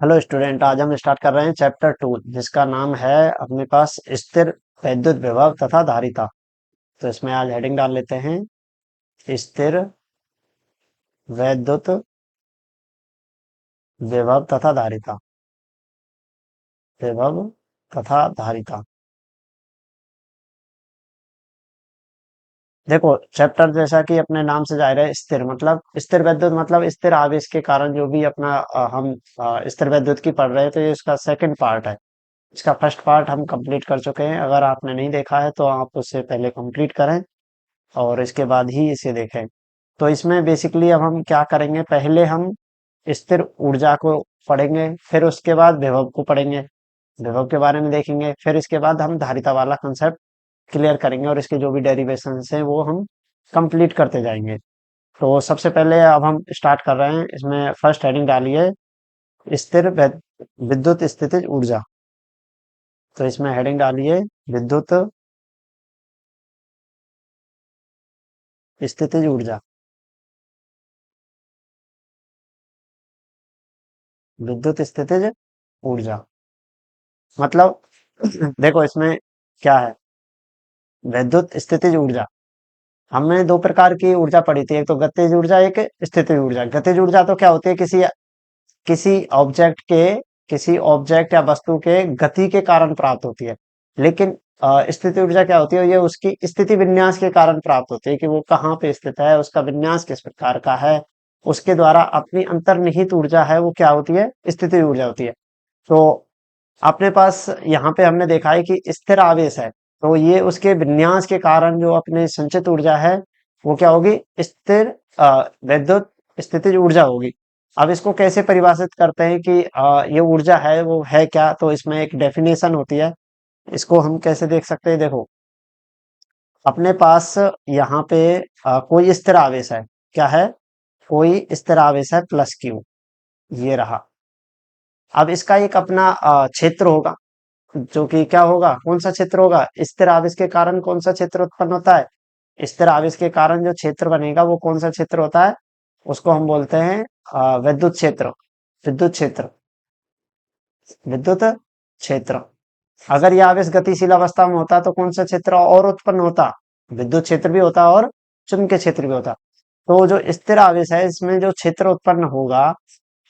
Hello student, आज हम start कर रहे हैं चैप्टर 2 जिसका नाम है अपने पास स्थिर वैद्युत विभव तथा धारिता। तो इसमें आज हेडिंग डाल लेते हैं स्थिर वैद्युत विभव तथा धारिता। विभव तथा धारिता। देखो, चैप्टर जैसा कि अपने नाम से जाहिर है, स्थिर मतलब स्थिर वैद्युत मतलब स्थिर आवेश के कारण जो भी अपना हम स्थिर वैद्युत की पढ़ रहे हैं, तो ये इसका सेकंड पार्ट है। इसका फर्स्ट पार्ट हम कंप्लीट कर चुके हैं। अगर आपने नहीं देखा है तो आप उससे पहले कंप्लीट करें और इसके बाद ही इसे देखें। तो इसमें बेसिकली अब हम क्या करेंगे, पहले हम स्थिर ऊर्जा को पढ़ेंगे, फिर उसके बाद विभव को पढ़ेंगे, विभव के बारे में देखेंगे, फिर इसके बाद हम धारिता वाला कंसेप्ट क्लियर करेंगे और इसके जो भी डेरिवेशंस हैं वो हम कंप्लीट करते जाएंगे। तो सबसे पहले अब हम स्टार्ट कर रहे हैं। इसमें फर्स्ट हेडिंग डालिए स्थिर विद्युत स्थितिज ऊर्जा। तो इसमें हेडिंग डालिए विद्युत स्थितिज ऊर्जा। विद्युत स्थितिज ऊर्जा मतलब देखो इसमें क्या है, विद्युत स्थितिज ऊर्जा। हमने दो प्रकार की ऊर्जा पढ़ी थी, एक तो गतिज ऊर्जा, एक स्थितिज ऊर्जा। गतिज ऊर्जा तो क्या होती है, किसी किसी ऑब्जेक्ट के किसी ऑब्जेक्ट या वस्तु के गति के कारण प्राप्त होती है। लेकिन स्थिति ऊर्जा क्या होती है, ये उसकी स्थिति विन्यास के कारण प्राप्त होती है कि वो कहाँ पे स्थित है, उसका विन्यास किस प्रकार का है, उसके द्वारा अपनी अंतर्निहित ऊर्जा है वो क्या होती है, स्थिति ऊर्जा होती है। तो अपने पास यहाँ पे हमने देखा है कि स्थिर आवेश है, तो ये उसके विन्यास के कारण जो अपने संचित ऊर्जा है वो क्या होगी, स्थिर वैद्युत स्थितिज ऊर्जा होगी। अब इसको कैसे परिभाषित करते हैं कि ये ऊर्जा है वो है क्या, तो इसमें एक डेफिनेशन होती है। इसको हम कैसे देख सकते हैं, देखो अपने पास यहाँ पे कोई स्थिर आवेश है। क्या है, कोई स्थिर आवेश है प्लस क्यू, ये रहा। अब इसका एक अपना क्षेत्र होगा, जो कि क्या होगा, कौन सा क्षेत्र होगा, स्थिर आवेश के कारण कौन सा क्षेत्र उत्पन्न होता है, स्थिर आवेश के कारण जो क्षेत्र बनेगा वो कौन सा क्षेत्र होता है, उसको हम बोलते हैं विद्युत क्षेत्र। विद्युत क्षेत्र, विद्युत क्षेत्र। अगर यह आवेश गतिशील अवस्था में होता तो कौन सा क्षेत्र और उत्पन्न होता, विद्युत क्षेत्र भी होता और चुंबकीय क्षेत्र भी होता। तो जो स्थिर आवेश है इसमें जो क्षेत्र उत्पन्न होगा,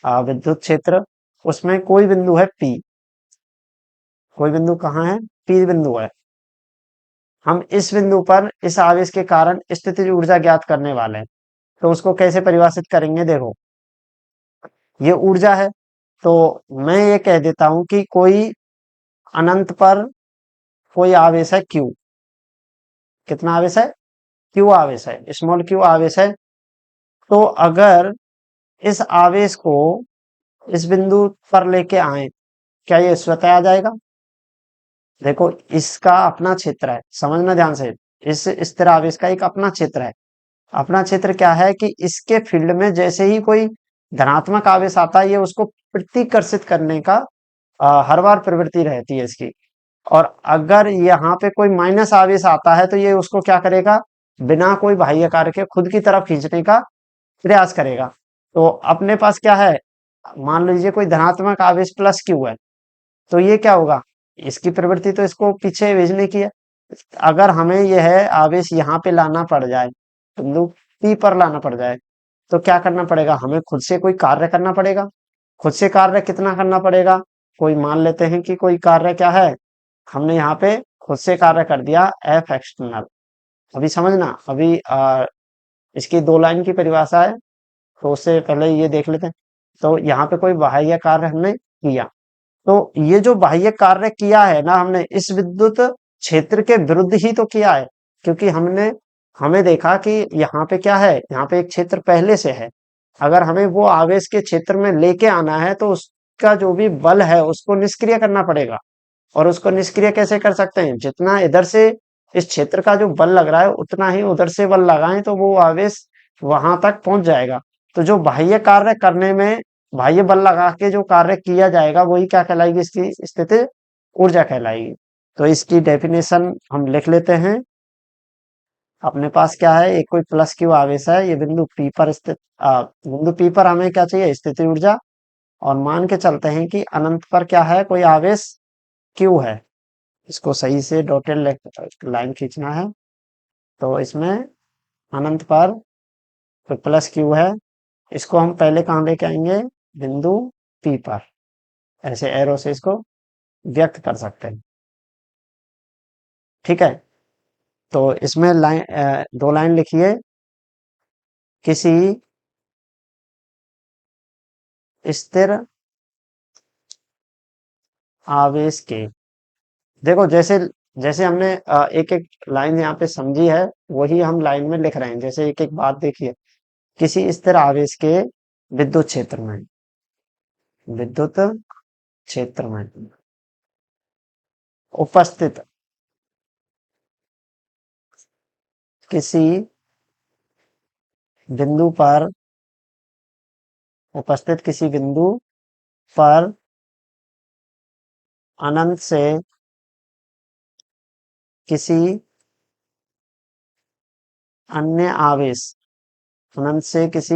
विद्युत क्षेत्र, उसमें कोई बिंदु है पी। कोई बिंदु कहाँ है, पी बिंदु है। हम इस बिंदु पर इस आवेश के कारण स्थितिज ऊर्जा ज्ञात करने वाले हैं। तो उसको कैसे परिभाषित करेंगे, देखो ये ऊर्जा है, तो मैं ये कह देता हूं कि कोई अनंत पर कोई आवेश है क्यू। कितना आवेश है, क्यू आवेश है, स्मॉल क्यू आवेश है। तो अगर इस आवेश को इस बिंदु पर लेके आए, क्या ये स्वतः आ जाएगा। देखो इसका अपना क्षेत्र है, समझना ध्यान से। इस स्थिर आवेश का एक अपना क्षेत्र है। अपना क्षेत्र क्या है कि इसके फील्ड में जैसे ही कोई धनात्मक आवेश आता है ये उसको प्रतिकर्षित करने का हर बार प्रवृत्ति रहती है इसकी। और अगर यहाँ पे कोई माइनस आवेश आता है तो ये उसको क्या करेगा, बिना कोई बाह्य कार्य के खुद की तरफ खींचने का प्रयास करेगा। तो अपने पास क्या है, मान लीजिए कोई धनात्मक आवेश प्लस क्यू है, तो ये क्या होगा, इसकी प्रवृत्ति तो इसको पीछे भेजने की है। अगर हमें यह आवेश यहाँ पे लाना पड़ जाए, बिंदु पी पर लाना पड़ जाए, तो क्या करना पड़ेगा, हमें खुद से कोई कार्य करना पड़ेगा। खुद से कार्य कितना करना पड़ेगा, कोई मान लेते हैं कि कोई कार्य क्या है, हमने यहाँ पे खुद से कार्य कर दिया एफ एक्सटर्नल। अभी समझना, अभी इसकी दो लाइन की परिभाषा है, तो उससे पहले ये देख लेते हैं। तो यहाँ पे कोई बाह्य कार्य हमने किया, तो ये जो बाह्य कार्य किया है ना हमने, इस विद्युत क्षेत्र के विरुद्ध ही तो किया है। क्योंकि हमें देखा कि यहाँ पे क्या है, यहाँ पे एक क्षेत्र पहले से है। अगर हमें वो आवेश के क्षेत्र में लेके आना है तो उसका जो भी बल है उसको निष्क्रिय करना पड़ेगा। और उसको निष्क्रिय कैसे कर सकते हैं, जितना इधर से इस क्षेत्र का जो बल लग रहा है उतना ही उधर से बल लगाएं तो वो आवेश वहां तक पहुंच जाएगा। तो जो बाह्य कार्य करने में बाह्य बल लगा के जो कार्य किया जाएगा वही क्या कहलाएगी, इसकी स्थिति ऊर्जा कहलाएगी। तो इसकी डेफिनेशन हम लिख लेते हैं। अपने पास क्या है, एक कोई प्लस क्यू आवेश है, ये बिंदु पी पर स्थित बिंदु पी पर हमें क्या चाहिए, स्थिति ऊर्जा। और मान के चलते हैं कि अनंत पर क्या है, कोई आवेश क्यू है। इसको सही से डॉटेड लाइन खींचना है। तो इसमें अनंत पर कोई प्लस क्यू है। इसको हम पहले कहाँ लेके आएंगे, बिंदु पी पर। ऐसे एरो से इसको व्यक्त कर सकते हैं। ठीक है। तो इसमें दो लाइन लिखिए। किसी स्थिर आवेश के, देखो जैसे जैसे हमने एक एक लाइन यहाँ पे समझी है, वही हम लाइन में लिख रहे हैं। जैसे एक एक बात देखिए। किसी स्थिर आवेश के विद्युत क्षेत्र में, विद्युत क्षेत्र में उपस्थित किसी बिंदु पर, उपस्थित किसी बिंदु पर अनंत से किसी अन्य आवेश, अनंत से किसी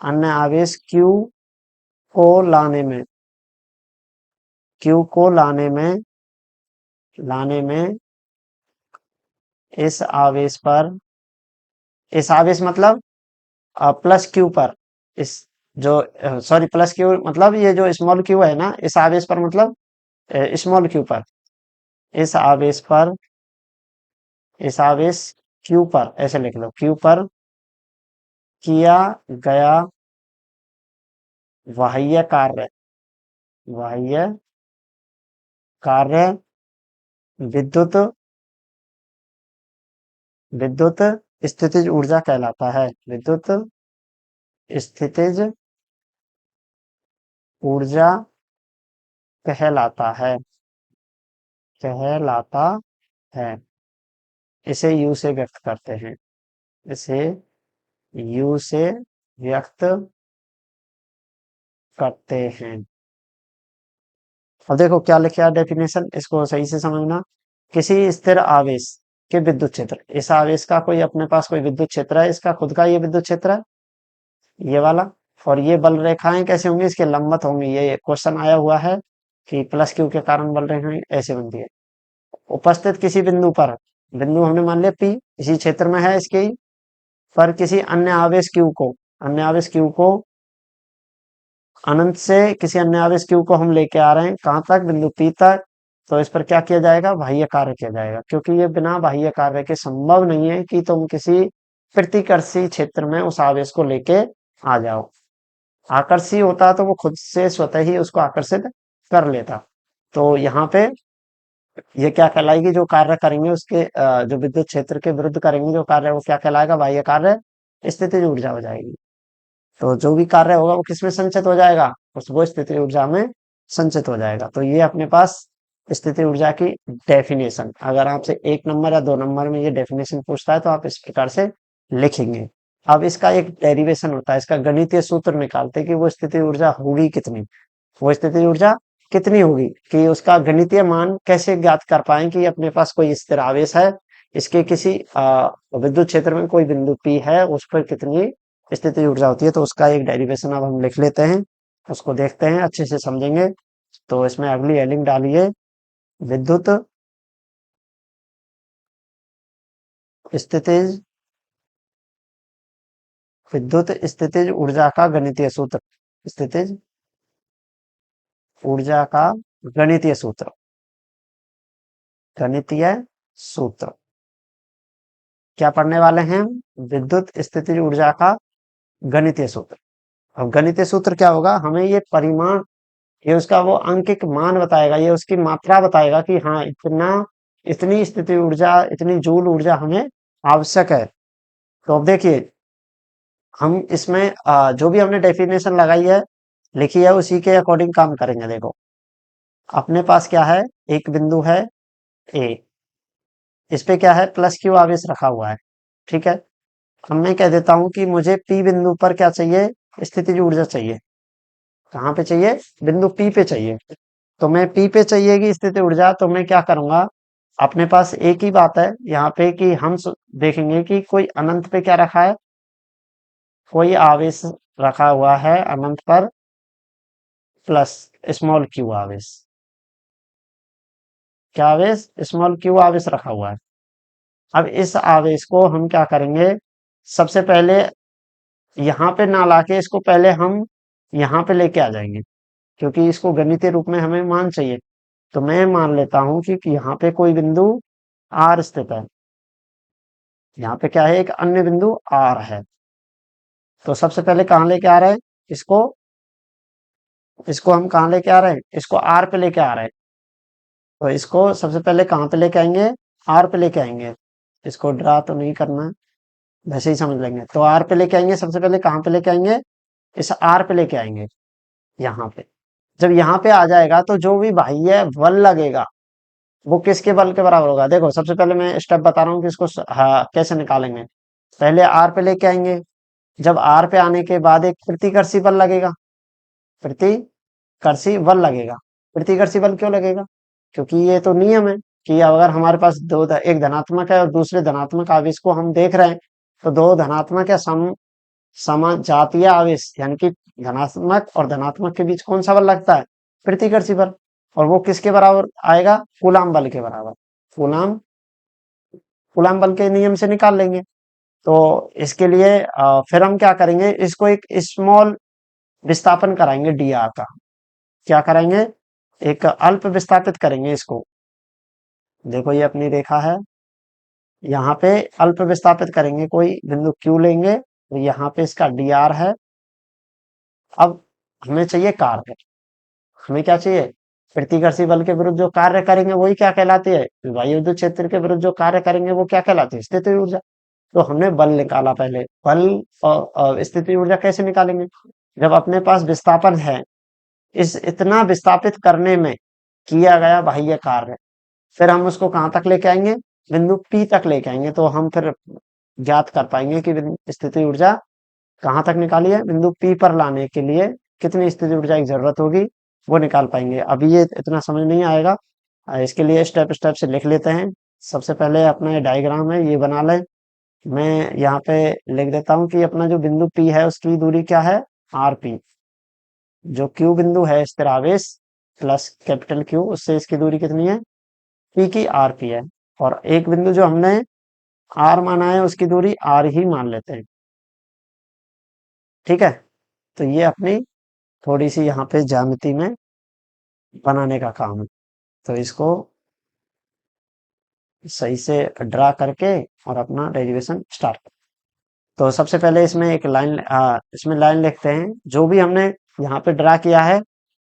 अन्य आवेश Q को लाने में, Q को लाने में इस आवेश पर, इस आवेश मतलब प्लस क्यू पर, इस जो सॉरी प्लस क्यू मतलब ये जो स्मॉल क्यू है ना, इस आवेश पर मतलब स्मॉल क्यू पर, इस आवेश पर, इस आवेश क्यू पर, ऐसे लिख लो, क्यू पर किया गया बाह्य कार्य, बाह्य कार्य विद्युत, विद्युत स्थितिज ऊर्जा कहलाता है। विद्युत स्थितिज ऊर्जा कहलाता है, कहलाता है। इसे यू से व्यक्त करते हैं, इसे यू से व्यक्त करते हैं। अब देखो क्या लिखा है डेफिनेशन, इसको सही से समझना। किसी स्थिर आवेश के विद्युत क्षेत्र, इस आवेश का कोई अपने पास कोई विद्युत क्षेत्र है, इसका खुद का ये विद्युत क्षेत्र है, ये वाला। और ये बल रेखाएं कैसे होंगी, इसके लंबवत होंगी। ये क्वेश्चन आया हुआ है कि प्लस क्यू के कारण बल रेखाएं ऐसे बनती है। उपस्थित किसी बिंदु पर, बिंदु हमने मान लिया पी, इसी क्षेत्र में है इसके ही, पर किसी अन्य आवेश क्यू को, अन्य आवेश क्यू को, अनंत से किसी अन्य आवेश क्यू को हम लेके आ रहे हैं कहाँ तक, बिंदु पी तक। तो इस पर क्या किया जाएगा, बाह्य कार्य किया जाएगा, क्योंकि ये बिना बाह्य कार्य के संभव नहीं है कि तुम किसी प्रतिकर्षी क्षेत्र में उस आवेश को लेके आ जाओ। आकर्षी होता तो वो खुद से स्वतः ही उसको आकर्षित कर लेता। तो यहाँ पे ये क्या कहलाएगी, जो कार्य करेंगे उसके जो विद्युत क्षेत्र के विरुद्ध करेंगे जो कार्य, वो क्या कहलाएगा, बाह्य कार्य स्थितिज ऊर्जा हो जाएगी। तो जो भी कार्य होगा वो किसमें संचित हो जाएगा, उस वो स्थिति ऊर्जा में संचित हो जाएगा। तो ये अपने पास स्थिति ऊर्जा की डेफिनेशन, अगर आपसे 1 नंबर या 2 नंबर में ये डेफिनेशन पूछता है तो आप इस प्रकार से लिखेंगे। अब इसका एक डेरिवेशन होता है, इसका गणितीय सूत्र निकालते हैं कि वो स्थिति ऊर्जा होगी कितनी, वो स्थिति ऊर्जा कितनी होगी, कि उसका गणितीय मान कैसे ज्ञात कर पाए कि अपने पास कोई स्थिर आवेश है, इसके किसी विद्युत क्षेत्र में कोई बिंदु पी है, उस पर कितनी स्थिति ऊर्जा होती है। तो उसका एक डेरिवेशन अब हम लिख लेते हैं, उसको देखते हैं, अच्छे से समझेंगे। तो इसमें अगली हेडिंग डालिए, विद्युत स्थितिज, विद्युत स्थितिज ऊर्जा का गणितीय सूत्र, स्थितिज ऊर्जा का गणितीय सूत्र, गणितीय सूत्र क्या पढ़ने वाले हैं हम, विद्युत स्थितिज ऊर्जा का गणितीय सूत्र। अब गणितीय सूत्र क्या होगा, हमें ये परिमाण, ये उसका वो अंकिक मान बताएगा, ये उसकी मात्रा बताएगा कि हाँ इतना, इतनी स्थिति ऊर्जा, इतनी जूल ऊर्जा हमें आवश्यक है। तो अब देखिए, हम इसमें जो भी हमने डेफिनेशन लगाई है, लिखी है, उसी के अकॉर्डिंग काम करेंगे। देखो अपने पास क्या है, एक बिंदु है ए, इस पे क्या है, प्लस क्यू आवेश रखा हुआ है। ठीक है। अब मैं कह देता हूं कि मुझे पी बिंदु पर क्या चाहिए, स्थितिज ऊर्जा चाहिए। कहाँ पे चाहिए, बिंदु पी पे चाहिए। तो मैं पी पे चाहिएगी स्थिति ऊर्जा, तो मैं क्या करूंगा, अपने पास एक ही बात है यहाँ पे कि हम देखेंगे कि कोई अनंत पे क्या रखा है, कोई आवेश रखा हुआ है अनंत पर, प्लस स्मॉल क्यू आवेश। क्या आवेश? स्मॉल क्यू आवेश रखा हुआ है। अब इस आवेश को हम क्या करेंगे, सबसे पहले यहाँ पे ना लाके इसको पहले हम यहाँ पे लेके आ जाएंगे, क्योंकि इसको गणितीय रूप में हमें मान चाहिए। तो मैं मान लेता हूं कि यहाँ पे कोई बिंदु आर स्थित है। यहाँ पे क्या है, एक अन्य बिंदु आर है। तो सबसे पहले कहाँ लेके आ रहे हैं इसको? इसको हम कहाँ लेके आ रहे हैं? इसको आर पे लेके आ रहे हैं। तो इसको सबसे पहले कहाँ पे लेके आएंगे? आर पे लेके आएंगे। इसको ड्रा तो नहीं करना है, वैसे ही समझ लेंगे। तो आर पे लेके आएंगे, सबसे पहले कहाँ पे लेके आएंगे? इस आर पे लेके आएंगे, यहाँ पे। जब यहाँ पे आ जाएगा तो जो भी बाह्य बल लगेगा वो किसके बल के बराबर होगा? देखो सबसे पहले मैं स्टेप बता रहा हूँ कि इसको हाँ, कैसे निकालेंगे। पहले आर पे लेके आएंगे। जब आर पे आने के बाद एक प्रतिकर्षी बल लगेगा। प्रतिकर्षी बल लगेगा। प्रतिकर्षी बल क्यों लगेगा? क्योंकि ये तो नियम है कि अगर हमारे पास एक धनात्मक है और दूसरे धनात्मक आवेश को हम देख रहे हैं, तो दो धनात्मक या समजातीय आवेश यानी कि धनात्मक और धनात्मक के बीच कौन सा बल लगता है? प्रतिकर्षी बल। और वो किसके बराबर आएगा? कूलाम बल के बराबर। कूलाम कूलाम बल के नियम से निकाल लेंगे। तो इसके लिए फिर हम क्या करेंगे, इसको एक स्मॉल विस्थापन कराएंगे डी आर का। क्या कराएंगे? एक अल्प विस्थापित करेंगे इसको। देखो ये अपनी रेखा है, यहाँ पे अल्प विस्थापित करेंगे, कोई बिंदु क्यू लेंगे, तो यहाँ पे इसका डी आर है। अब हमें चाहिए कार्य। हमें क्या चाहिए? प्रतिकर्षी बल के विरुद्ध जो कार्य करेंगे वही क्या कहलाती है? वायुविद्युत क्षेत्र के विरुद्ध जो कार्य करेंगे वो क्या कहलाती है? स्थितिज ऊर्जा। तो हमने बल निकाला पहले। बल और स्थितिज ऊर्जा कैसे निकालेंगे? जब अपने पास विस्थापन है, इस इतना विस्थापित करने में किया गया बाह्य कार्य, फिर हम उसको कहाँ तक लेके आएंगे? बिंदु P तक लेके आएंगे। तो हम फिर ज्ञात कर पाएंगे कि स्थितिज ऊर्जा कहाँ तक निकाली है। बिंदु P पर लाने के लिए कितनी स्थितिज ऊर्जा की जरूरत होगी, वो निकाल पाएंगे। अभी ये इतना समझ नहीं आएगा, इसके लिए स्टेप स्टेप से लिख लेते हैं। सबसे पहले अपना ये डायग्राम है ये बना लें। मैं यहाँ पे लिख देता हूँ कि अपना जो बिंदु P है उसकी दूरी क्या है? R P. जो Q बिंदु है स्थिर आवेश प्लस कैपिटल Q, उससे इसकी दूरी कितनी है? P की आर पी है। और एक बिंदु जो हमने R माना है उसकी दूरी R ही मान लेते हैं। ठीक है। तो ये अपनी थोड़ी सी यहाँ पे ज्यामिति में बनाने का काम है। तो इसको सही से ड्रा करके और अपना डेरिवेशन स्टार्ट। तो सबसे पहले इसमें एक लाइन, इसमें लाइन लिखते हैं। जो भी हमने यहाँ पे ड्रा किया है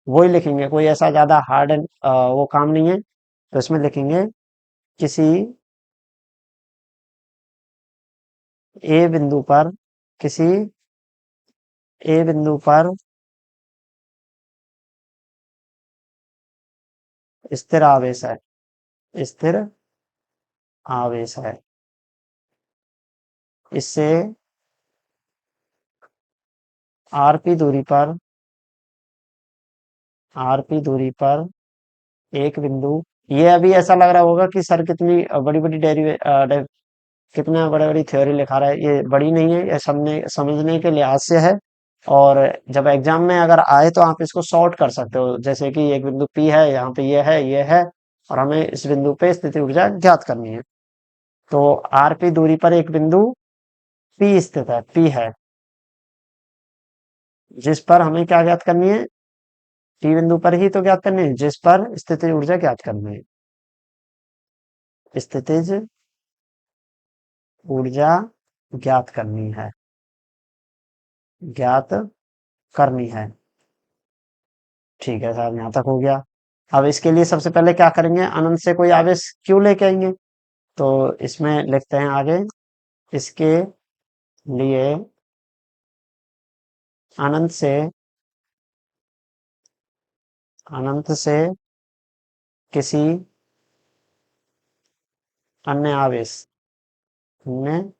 वही लिखेंगे, कोई ऐसा ज्यादा हार्ड एंड वो काम नहीं है। तो इसमें लिखेंगे किसी ए बिंदु पर, किसी ए बिंदु पर स्थिर आवेश है, स्थिर आवेश है। इससे आरपी दूरी पर, आरपी दूरी पर एक बिंदु। ये अभी ऐसा लग रहा होगा कि सर कितनी बड़ी बड़ी कितना बड़ी बड़ी थ्योरी लिखा रहा है। ये बड़ी नहीं है, ये समझने के लिहाज से है। और जब एग्जाम में अगर आए तो आप इसको सॉर्ट कर सकते हो, जैसे कि एक बिंदु P है, यहाँ पे ये है, ये है, और हमें इस बिंदु पे स्थिति ऊर्जा ज्ञात करनी है। तो आरपी दूरी पर एक बिंदु P स्थित है, P है, जिस पर हमें क्या ज्ञात करनी है? P बिंदु पर ही तो ज्ञात करनी है जिस पर स्थिति ऊर्जा ज्ञात करनी है। स्थितिज ऊर्जा ज्ञात करनी है, ज्ञात करनी है। ठीक है साहब, यहाँ तक हो गया। अब इसके लिए सबसे पहले क्या करेंगे? अनंत से कोई आवेश क्यों लेके आएंगे? तो इसमें लिखते हैं आगे, इसके लिए अनंत से, अनंत से किसी अन्य आवेश, अन्य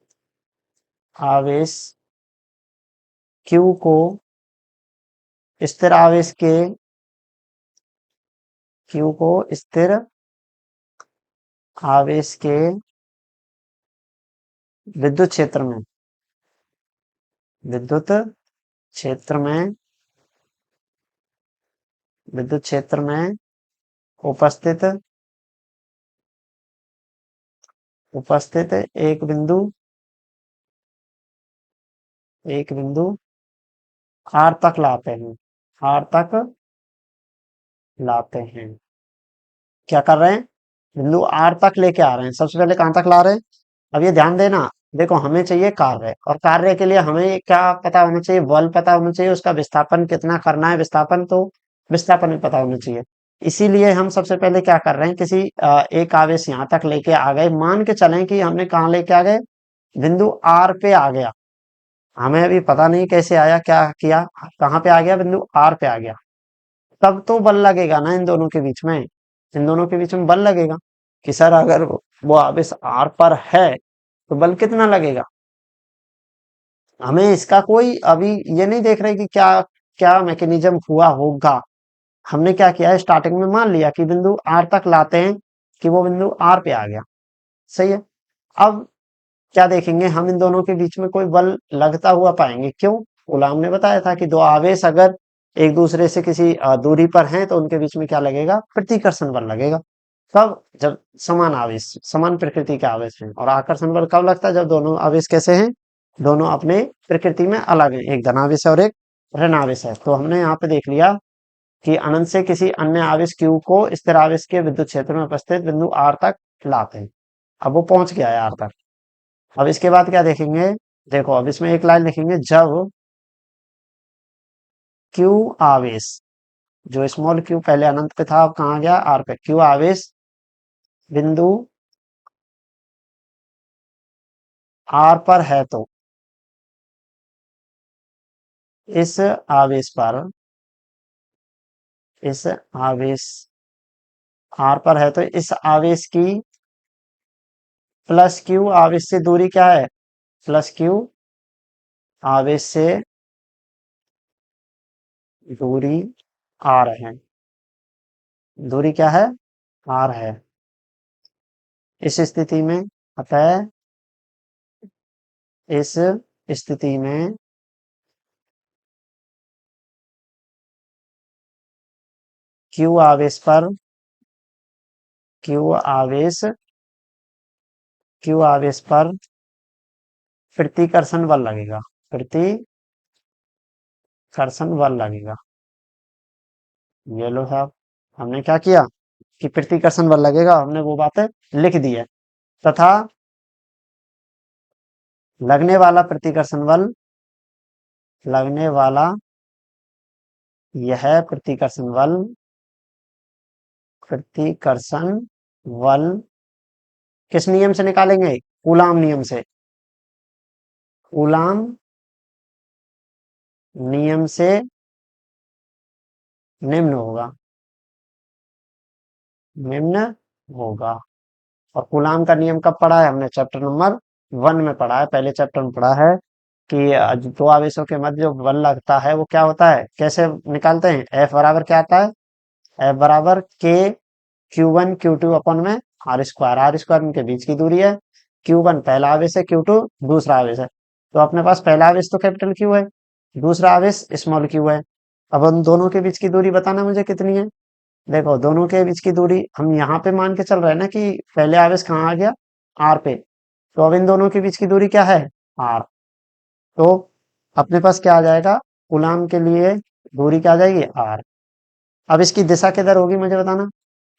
आवेश Q को स्थिर आवेश के, Q को स्थिर आवेश के विद्युत क्षेत्र में, विद्युत क्षेत्र में विद्युत क्षेत्र में उपस्थित उपस्थित एक बिंदु आर तक लाते हैं, आर तक लाते हैं। क्या कर रहे हैं? बिंदु आर तक लेके आ रहे हैं। सबसे पहले कहां तक ला रहे हैं? अब ये ध्यान देना, देखो हमें चाहिए कार्य, और कार्य के लिए हमें क्या पता होना चाहिए? बल पता होना चाहिए, उसका विस्थापन कितना करना है, विस्थापन तो विस्थापन भी पता होना चाहिए। इसीलिए हम सबसे पहले क्या कर रहे हैं, किसी एक आवेश यहाँ तक लेके आ गए, मान के चलें कि हमने कहाँ लेके आ गए, बिंदु आर पे आ गया। हमें अभी पता नहीं कैसे आया, क्या किया, कहाँ पे आ गया, बिंदु आर पे आ गया। तब तो बल लगेगा ना इन दोनों के बीच में, इन दोनों के बीच में बल लगेगा कि सर अगर वो आवेश आर पर है तो बल कितना लगेगा। हमें इसका कोई अभी ये नहीं देख रहे कि क्या क्या मैकेनिज्म हुआ होगा। हमने क्या किया है, स्टार्टिंग में मान लिया कि बिंदु आर तक लाते हैं, कि वो बिंदु आर पे आ गया। सही है। अब क्या देखेंगे, हम इन दोनों के बीच में कोई बल लगता हुआ पाएंगे। क्यों? गुलाम ने बताया था कि दो आवेश अगर एक दूसरे से किसी दूरी पर हैं तो उनके बीच में क्या लगेगा, प्रतिकर्षण बल लगेगा। कब? जब समान आवेश, समान प्रकृति के आवेश हैं। और आकर्षण बल कब लगता है? जब दोनों आवेश कैसे हैं, दोनों अपने प्रकृति में अलग हैं, एक धनावेश है और एक ऋण आवेश है। तो हमने यहाँ पे देख लिया कि अनंत से किसी अन्य आवेश Q को स्थिर आवेश के विद्युत क्षेत्र में उपस्थित बिंदु R तक लाते हैं। अब वो पहुंच गया है R तक। अब इसके बाद क्या देखेंगे, देखो अब इसमें एक लाइन लिखेंगे, जब Q आवेश, जो स्मॉल q पहले अनंत पे था, अब कहाँ गया, R पे, Q आवेश बिंदु R पर है तो इस आवेश पर, इस आवेश R पर है तो इस आवेश की प्लस Q आवेश से दूरी क्या है, प्लस Q आवेश से दूरी R है। दूरी क्या है, R है। इस स्थिति में, अतः इस स्थिति में Q आवेश पर, Q आवेश Q आवेश पर प्रतिकर्षण बल लगेगा, प्रतिकर्षण बल लगेगा। ये लो साहब, हमने क्या किया कि प्रतिकर्षण बल लगेगा, हमने वो बातें लिख दी है। तथा लगने वाला प्रतिकर्षण बल, लगने वाला यह प्रतिकर्षण बल, प्रतिकर्षण बल किस नियम से निकालेंगे, कूलाम नियम से। कूलाम नियम से निम्न होगा, निम्न होगा। और कूलाम का नियम कब पढ़ा है हमने, चैप्टर नंबर 1 में पढ़ा है, पहले चैप्टर में पढ़ा है कि दो आवेशों के मध्य जो बल लगता है वो क्या होता है, कैसे निकालते हैं। F बराबर क्या आता है, F बराबर K Q1 Q2 अपन में आर स्क्वायर, आर स्क्वायर उनके बीच की दूरी है। Q1 पहला आवेश है, Q2 दूसरा आवेश है। तो अपने पास पहला आवेश तो कैपिटल Q है, दूसरा आवेश स्मॉल q है। अब उन दोनों के बीच की दूरी बताना मुझे कितनी है। देखो दोनों के बीच की दूरी हम यहाँ पे मान के चल रहे हैं ना कि पहले आवेश कहाँ आ गया, R पे। तो अब इन दोनों के बीच की दूरी क्या है, R। तो अपने पास क्या आ जाएगा, कूलाम के लिए दूरी क्या आ जाएगी, R। अब इसकी दिशा किधर होगी मुझे बताना,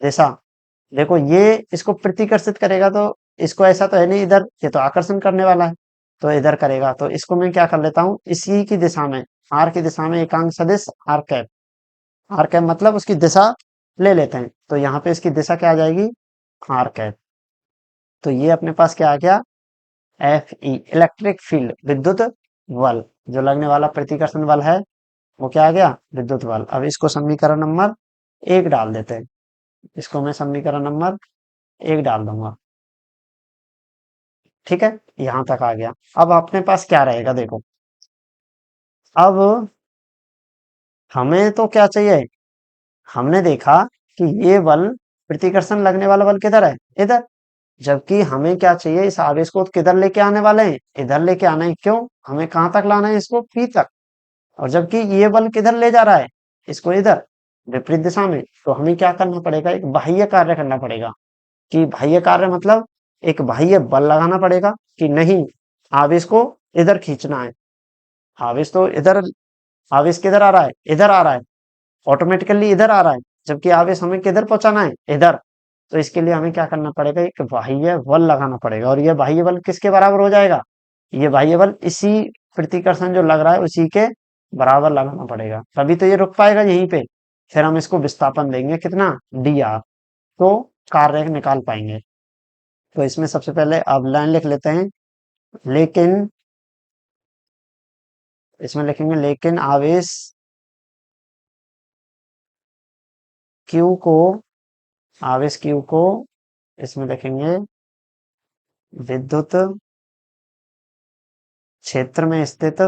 दिशा। देखो ये इसको प्रतिकर्षित करेगा, तो इसको ऐसा तो है नहीं इधर, ये तो आकर्षण करने वाला है, तो इधर करेगा। तो इसको मैं क्या कर लेता हूँ, इसी की दिशा में, आर की दिशा में एकांक सदिश आर कैप, आर कैप मतलब उसकी दिशा ले लेते हैं। तो यहाँ पे इसकी दिशा क्या आ जाएगी, आर कैप। तो ये अपने पास क्या आ गया, एफ ई, इलेक्ट्रिक फील्ड, विद्युत बल। जो लगने वाला प्रतिकर्षण बल है वो क्या आ गया, विद्युत बल। अब इसको समीकरण नंबर 1 डाल देते हैं, इसको मैं समीकरण नंबर 1 डाल दूंगा। ठीक है, यहां तक आ गया। अब अपने पास क्या रहेगा, देखो अब हमें तो क्या चाहिए, हमने देखा कि ये बल, प्रतिकर्षण लगने वाला बल किधर है, इधर। जबकि हमें क्या चाहिए, इस आवेश को किधर लेके आने वाले हैं, इधर लेके आना है। क्यों, हमें कहां तक लाना है, इसको P तक। और जबकि ये बल किधर ले जा रहा है, इसको इधर। विपरीत दिशा में, तो हमें क्या करना पड़ेगा, एक बाह्य कार्य करना पड़ेगा। कि बाह्य कार्य मतलब एक बाह्य बल लगाना पड़ेगा कि नहीं, आवेश को इधर खींचना है। आवेश तो इधर, आवेश किधर आ रहा है, इधर आ रहा है, ऑटोमेटिकली इधर आ रहा है, जबकि आवेश हमें किधर पहुंचाना है, इधर। तो इसके लिए हमें क्या करना पड़ेगा, एक बाह्य बल लगाना पड़ेगा, और यह बाह्य बल किसके बराबर हो जाएगा, ये बाह्य बल इसी प्रतिकर्षण जो लग रहा है उसी के बराबर लगाना पड़ेगा, तभी तो ये रुक पाएगा यहीं पे। फिर हम इसको विस्थापन देंगे कितना, डी आर, तो कार्य निकाल पाएंगे। तो इसमें सबसे पहले अब लाइन लिख लेते हैं, लेकिन इसमें लिखेंगे लेकिन आवेश Q को, आवेश Q को इसमें लिखेंगे विद्युत क्षेत्र में स्थित,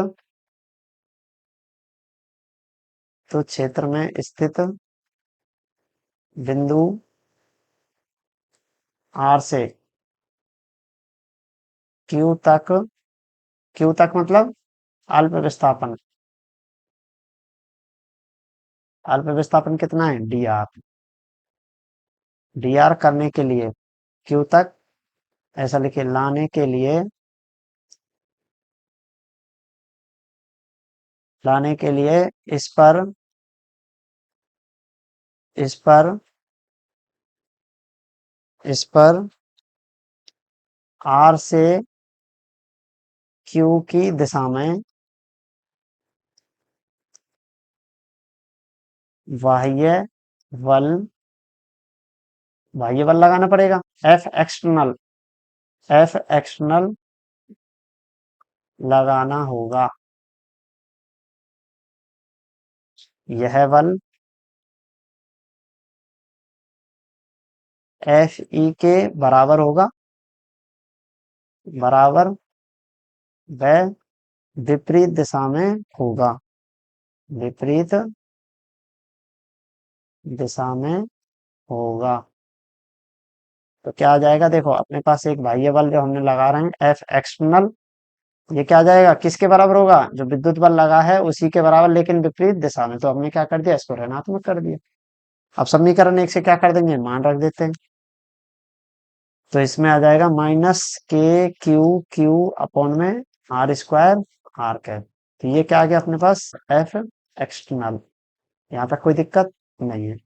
तो क्षेत्र में स्थित बिंदु R से Q तक, Q तक मतलब अल्प विस्थापन, अल्प विस्थापन कितना है, डी आर। डी आर करने के लिए Q तक, ऐसा लिखिए, लाने के लिए, लाने के लिए इस पर, इस पर, इस पर R से Q की दिशा में बाह्य बल, बाह्य बल लगाना पड़ेगा, एफ एक्सटर्नल, एफ एक्सटर्नल लगाना होगा। यह बल एफ ई के बराबर होगा, बराबर व विपरीत दिशा में होगा, विपरीत दिशा में होगा। तो क्या आ जाएगा, देखो अपने पास एक बाह्य बल जो हमने लगा रहे हैं एफ एक्सटर्नल, ये क्या आ जाएगा, किसके बराबर होगा, जो विद्युत बल लगा है उसी के बराबर, लेकिन विपरीत दिशा में। तो हमने क्या कर दिया, इसको ऋणात्मक कर दिया। अब समीकरण एक से क्या कर देंगे, मान रख देते हैं। तो इसमें आ जाएगा minus K Q Q upon में आर स्क्वायर आर कैप। तो ये क्या आ गया अपने पास, एफ एक्सटर्नल। यहाँ तक कोई दिक्कत नहीं है।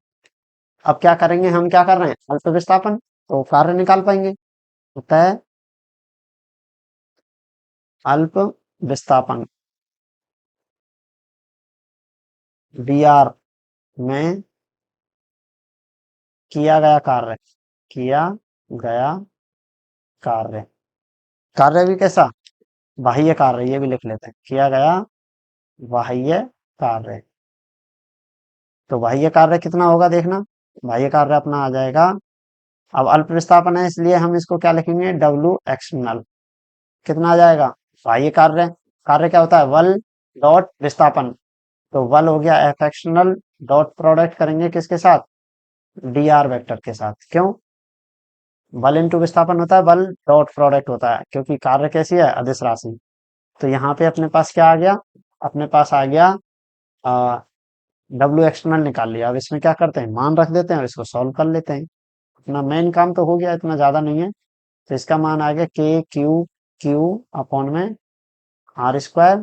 अब क्या करेंगे, हम क्या कर रहे हैं, अल्प विस्थापन, तो कार्य निकाल पाएंगे। होता है अल्प विस्थापन डी आर में किया गया कार्य, किया गया कार्य, कार्य भी कैसा, बाह्य कार्य, ये भी लिख लेते हैं, किया गया बाह्य कार्य। तो बाह्य कार्य कितना होगा देखना, बाह्य कार्य अपना आ जाएगा, अब अल्प विस्थापन है इसलिए हम इसको क्या लिखेंगे, डब्ल्यू एक्सटर्नल। कितना आ जाएगा, बाह्य कार्य, कार्य क्या होता है, बल डॉट विस्थापन, तो बल हो गया एफ एक्सटर्नल, डॉट प्रोडक्ट करेंगे किसके साथ, डी आर वेक्टर के साथ। क्यों, बल इंटू विस्थापन होता है, बल डॉट प्रोडक्ट होता है, क्योंकि कार्य कैसी है, अदिश राशि। तो यहाँ पे अपने पास क्या आ गया, अपने पास आ गया डब्ल्यू एक्सटर्नल निकाल लिया। अब इसमें क्या करते हैं, मान रख देते हैं और इसको सॉल्व कर लेते हैं। अपना मेन काम तो हो गया, इतना ज्यादा नहीं है। तो इसका मान आ गया के क्यू क्यू अपॉन में R square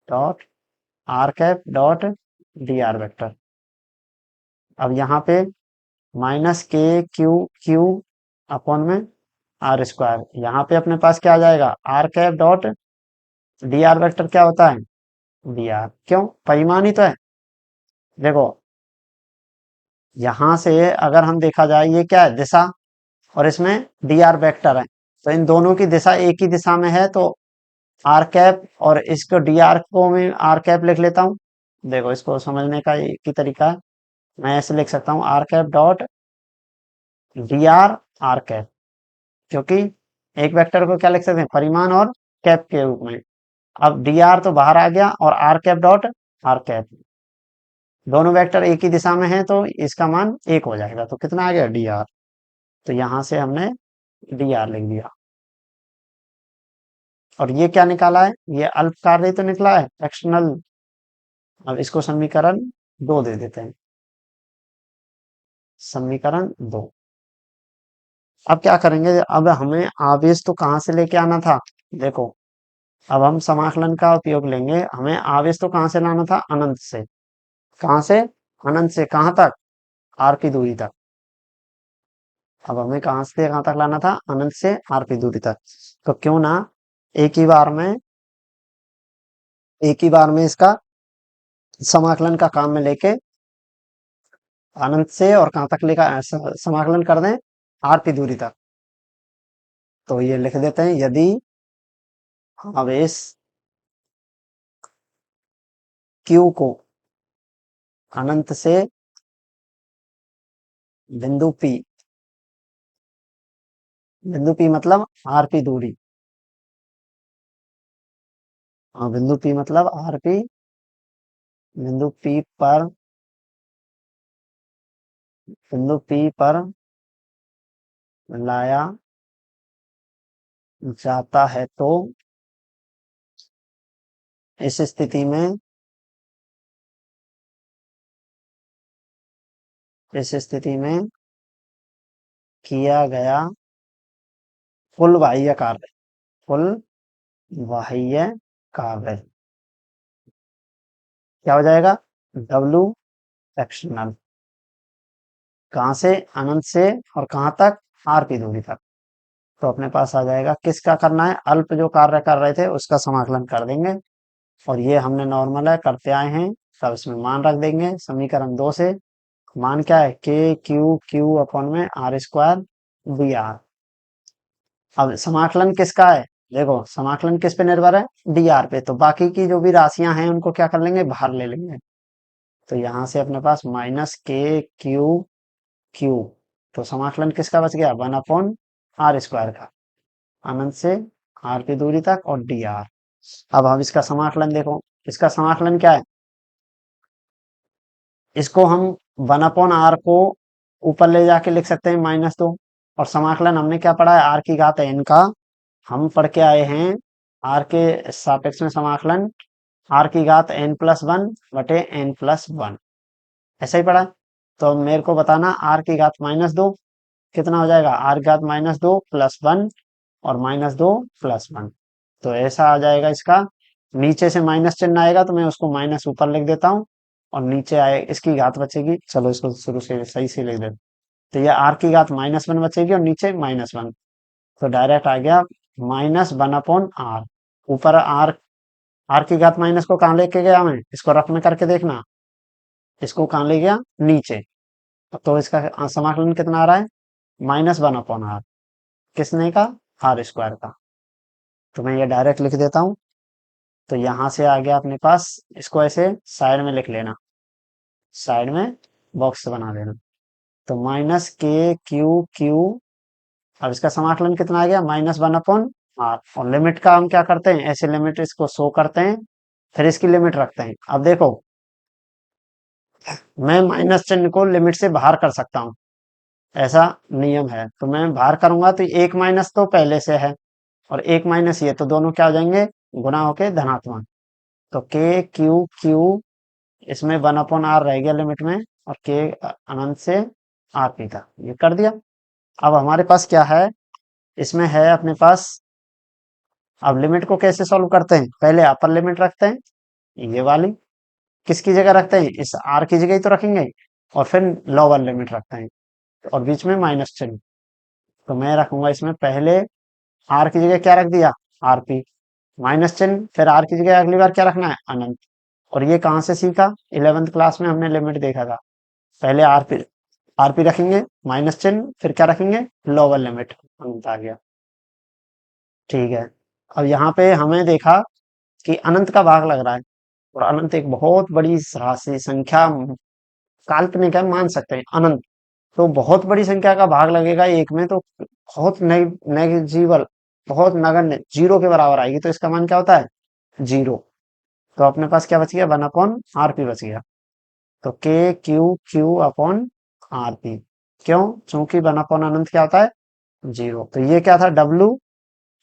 dot R cap dot D R vector. अब यहाँ पे minus K Q Q upon में आर स्क्वायर, यहाँ पे अपने पास क्या आ जाएगा, R cap dot D R vector क्या होता है, डी आर। क्यों, परिमाण ही तो है। देखो यहां से अगर हम देखा जाए, ये क्या है, दिशा, और इसमें डी आर वेक्टर है, तो इन दोनों की दिशा एक ही दिशा में है, तो आर कैप, और इसको डी आर को मैं आर कैप लिख लेता हूँ। देखो इसको समझने का एक ही तरीका है, मैं ऐसे लिख सकता हूँ, R cap dot D R R cap, क्योंकि एक वेक्टर को क्या लिख सकते हैं, परिमाण और कैप के रूप में। अब डी आर तो बाहर आ गया, और R cap dot R cap, दोनों वेक्टर एक ही दिशा में है, तो इसका मान एक हो जाएगा। तो कितना आ गया, डी आर। तो यहां से हमने डी आर लिख दिया। और ये क्या निकाला है, ये अल्प कार्य तो निकला है एक्सटर्नल। अब इसको समीकरण 2 दे देते हैं। समीकरण 2। अब क्या करेंगे, अब हमें आवेश तो कहाँ से लेके आना था, देखो अब हम समाकलन का उपयोग लेंगे। हमें आवेश तो कहाँ से लाना था, अनंत से। कहाँ से, अनंत से कहाँ तक, आर की दूरी तक। अब हमें कहाँ से कहाँ तक लाना था, अनंत से आर की दूरी तक। तो क्यों ना एक ही बार में इसका समाकलन का काम में लेके अनंत से और कहाँ तक लेकर समाकलन कर दें, आर की दूरी तक। तो ये लिख देते हैं, यदि आवेश Q को अनंत से बिंदु P, बिंदु P मतलब आर की दूरी, हाँ बिंदु P मतलब आर की, बिंदु P पर, बिंदु P पर लाया जाता है तो इस स्थिति में, इस स्थिति में किया गया कुल बाह्य कार्य, कुल बाह्य कार्य क्या हो जाएगा, डब्ल्यू एक्सटर्नल। कहाँ से, अनंत से और कहाँ तक, आर की दूरी तक। तो अपने पास आ जाएगा, किसका करना है, अल्प जो कार्य कर रहे थे उसका समाकलन कर देंगे। और ये हमने नॉर्मल है करते आए हैं, तब इसमें मान रख देंगे समीकरण 2 से। मान क्या है, के क्यू क्यू अपॉन में आर स्क्वायर बी आर। अब समाकलन किसका है, देखो समाकलन किस पे निर्भर है, डी आर पे। तो बाकी की जो भी राशियां हैं उनको क्या कर लेंगे, बाहर ले लेंगे। तो यहां से अपने पास माइनस के क्यू क्यू, तो समाकलन किसका बच गया, 1 अपॉन आर स्क्वायर का, अनंत से आर की दूरी तक और डी आर। अब हम इसका समाकलन देखो, इसका समाकलन क्या है, इसको हम 1 अपॉन आर को ऊपर ले जाके लिख सकते हैं -2। और समाकलन हमने क्या पढ़ा है, आर की घात एन का, हम पढ़ के आए हैं आर के सापेक्ष में समाकलन आर की घात n+1 बटे n+1, ऐसा ही पढ़ा है। तो मेरे को बताना आर की घात -2 कितना हो जाएगा, आर की घात -2 +1 और -2 +1। तो ऐसा आ जाएगा इसका, नीचे से माइनस चिन्ह आएगा तो मैं उसको माइनस ऊपर लिख देता हूँ, और नीचे आए इसकी घात बचेगी, चलो इसको शुरू से सही से लिख देते। तो ये आर की घात -1 बचेगी और नीचे -1, तो डायरेक्ट आ गया -1/r। ऊपर आर, आर की घात माइनस को कहाँ लेके गया, मैं इसको रफ में करके देखना, इसको कहाँ ले गया, नीचे। तो इसका समाकलन कितना आ रहा है, -1/r, किसने का, आर स्क्वायर का। तो मैं ये डायरेक्ट लिख देता हूँ। तो यहां से आ गया अपने पास, इसको ऐसे साइड में लिख लेना, साइड में बॉक्स बना देना। तो -k/q/q, अब इसका समाकलन कितना आ गया, -1/r। और लिमिट का हम क्या करते हैं, ऐसे लिमिट इसको शो करते हैं, फिर इसकी लिमिट रखते हैं। अब देखो मैं माइनस चिन्ह को लिमिट से बाहर कर सकता हूँ, ऐसा नियम है। तो मैं बाहर करूंगा तो एक माइनस तो पहले से है और एक माइनस ये, तो दोनों क्या हो जाएंगे, गुना होके धनात्मक। तो के क्यू क्यू, इसमें 1/r रह गया लिमिट में, और के अनंत से आर पी था, ये कर दिया। अब हमारे पास क्या है, इसमें है अपने पास, अब लिमिट को कैसे सॉल्व करते हैं, पहले अपर लिमिट रखते हैं, ये वाली किसकी जगह रखते हैं, इस आर की जगह ही तो रखेंगे, और फिर लोअर लिमिट रखते हैं, और बीच में माइनस चिन्ह। तो मैं रखूंगा इसमें पहले आर की जगह क्या रख दिया, आर पी, माइनस चिन्ह, फिर आर की जगह अगली बार क्या रखना है, अनंत। और ये कहाँ से सीखा, 11th क्लास में हमने लिमिट देखा था, पहले आरपी रखेंगे माइनस चिन्ह, फिर क्या रखेंगे, लोअर लिमिट, अनंत आ गया। ठीक है, अब यहाँ पे हमें देखा कि अनंत का भाग लग रहा है, और अनंत एक बहुत बड़ी राशि संख्या, काल्पनिक है मान सकते हैं अनंत। तो बहुत बड़ी संख्या का भाग लगेगा एक में, तो बहुत नेग्लिजिबल, बहुत नगण्य, जीरो के बराबर आएगी, तो इसका मान क्या होता है, जीरो। तो अपने पास क्या बच गया, 1/rp बच गया। तो के Q Q upon R P, क्यों, चूंकि 1 अपॉन अनंत क्या होता है, जीरो। तो ये क्या था, डब्ल्यू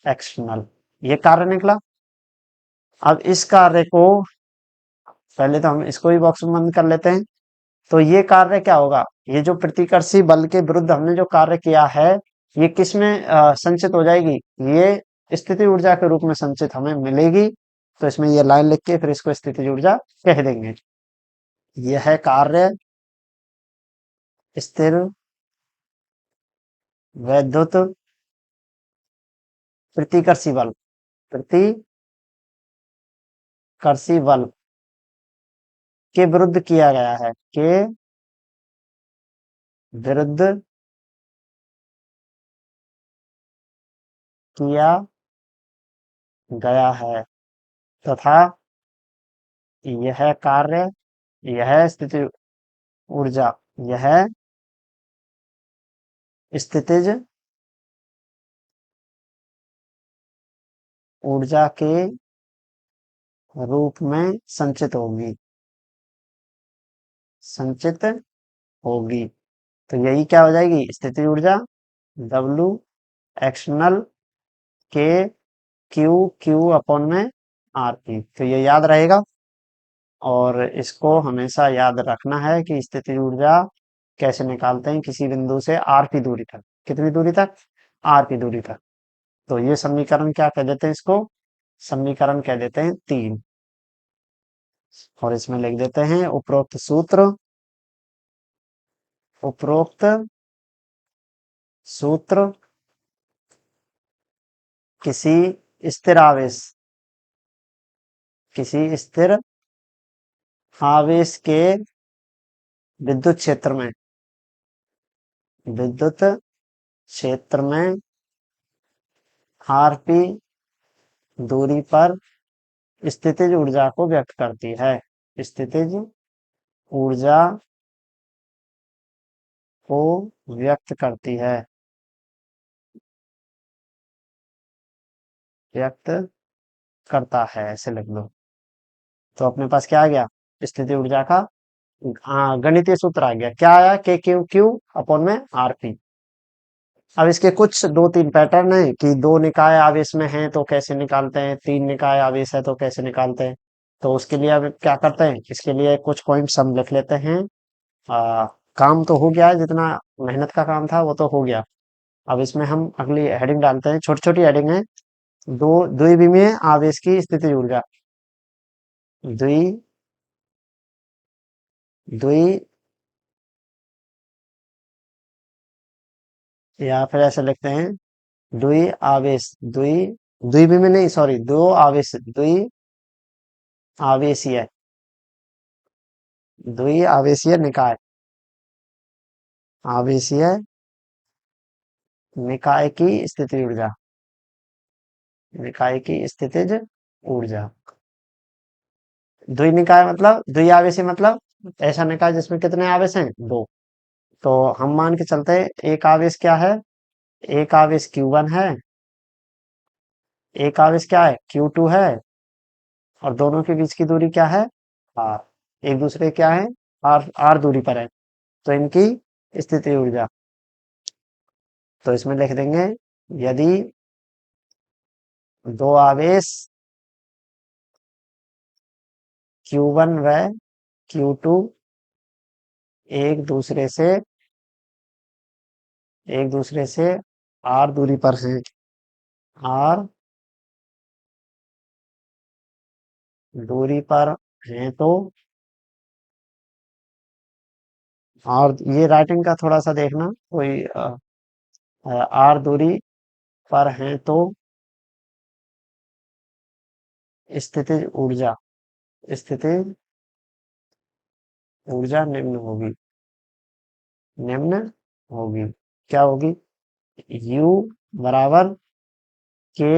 एक्सटर्नल, ये कार्य निकला। अब इस कार्य को, पहले तो हम इसको ही बॉक्स में बंद कर लेते हैं। तो ये कार्य क्या होगा, ये जो प्रतिकर्षी बल के विरुद्ध हमने जो कार्य किया है, ये किस में संचित हो जाएगी? ये स्थिति ऊर्जा के रूप में संचित हमें मिलेगी। तो इसमें ये लाइन लिख के फिर इसको स्थिति ऊर्जा कह देंगे। यह है कार्य स्थिर वैद्युत प्रतिकर्षी बल, प्रतिकर्षी बल के विरुद्ध किया गया है, के विरुद्ध किया गया है तथा यह कार्य, यह स्थिति ऊर्जा, यह स्थितिज ऊर्जा के रूप में संचित होगी, संचित होगी। तो यही क्या हो जाएगी? स्थितिज ऊर्जा W एक्सटर्नल के क्यू क्यू अपॉन में आर पी। तो ये याद रहेगा और इसको हमेशा याद रखना है कि स्थितिज ऊर्जा कैसे निकालते हैं किसी बिंदु से आर पी दूरी तक। कितनी दूरी तक? आर पी दूरी तक। तो ये समीकरण क्या कह देते हैं? इसको समीकरण कह देते हैं 3। और इसमें लिख देते हैं उपरोक्त सूत्र, उपरोक्त सूत्र किसी स्थिर आवेश, किसी स्थिर आवेश के विद्युत क्षेत्र में, विद्युत क्षेत्र में आरपी दूरी पर स्थितिज ऊर्जा को व्यक्त करती है, स्थितिज ऊर्जा को व्यक्त करती है, व्यक्त करता है, ऐसे लिख दो। तो अपने पास क्या आ गया? स्थिति ऊर्जा का गणितीय सूत्र आ गया। क्या आया? के क्यू क्यू अपॉन में आरपी। अब इसके कुछ 2-3 पैटर्न है कि 2 निकाय आवेश में हैं तो कैसे निकालते हैं, 3 निकाय आवेश है तो कैसे निकालते हैं। तो उसके लिए अब क्या करते हैं, इसके लिए कुछ पॉइंट्स हम लिख लेते हैं। आ, काम तो हो गया है, जितना मेहनत का काम था वो तो हो गया। अब इसमें हम अगली हेडिंग डालते हैं, छोटी छोटी हेडिंग है। दो द्विविमीय आवेश की स्थिति ऊर्जा, द्वि द्वि या फिर ऐसे लिखते हैं द्वि आवेश, द्विविमीय नहीं, सॉरी, दो आवेश, द्वि आवेशीय, द्वि आवेशीय निकाय, आवेशीय निकाय की स्थिति ऊर्जा, निकाय की स्थितिज ऊर्जा। द्वि निकाय मतलब, द्वि आवेशी मतलब ऐसा निकाय जिसमें कितने आवेश हैं? 2। तो हम मान के चलते हैं एक आवेश क्या है? एक आवेश Q1 है, एक आवेश क्या है? Q2 है, और दोनों के बीच की दूरी क्या है? R। एक दूसरे क्या है? R दूरी पर है। तो इनकी स्थिति ऊर्जा, तो इसमें लिख देंगे यदि दो आवेश Q1 व Q2 एक दूसरे से, एक दूसरे से R दूरी पर हैं, R दूरी पर हैं तो, और ये राइटिंग का थोड़ा सा देखना, कोई R दूरी पर हैं तो स्थितिज ऊर्जा, स्थितिज ऊर्जा निम्न होगी, निम्न होगी। क्या होगी? U बराबर के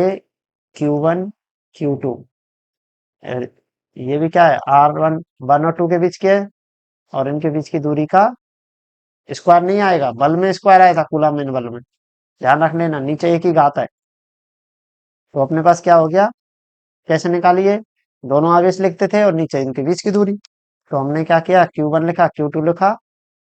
Q1 Q2। ये भी क्या है? R1 और 2 के बीच के है, और इनके बीच की दूरी का स्क्वायर नहीं आएगा, बल में स्क्वायर आएगा, कूलम इन बल में। ध्यान रख लेना, नीचे एक ही घात है। तो अपने पास क्या हो गया? कैसे निकालिए? दोनों आवेश लिखते थे और नीचे इनके बीच की दूरी। तो हमने क्या किया? Q1 लिखा, Q2 लिखा,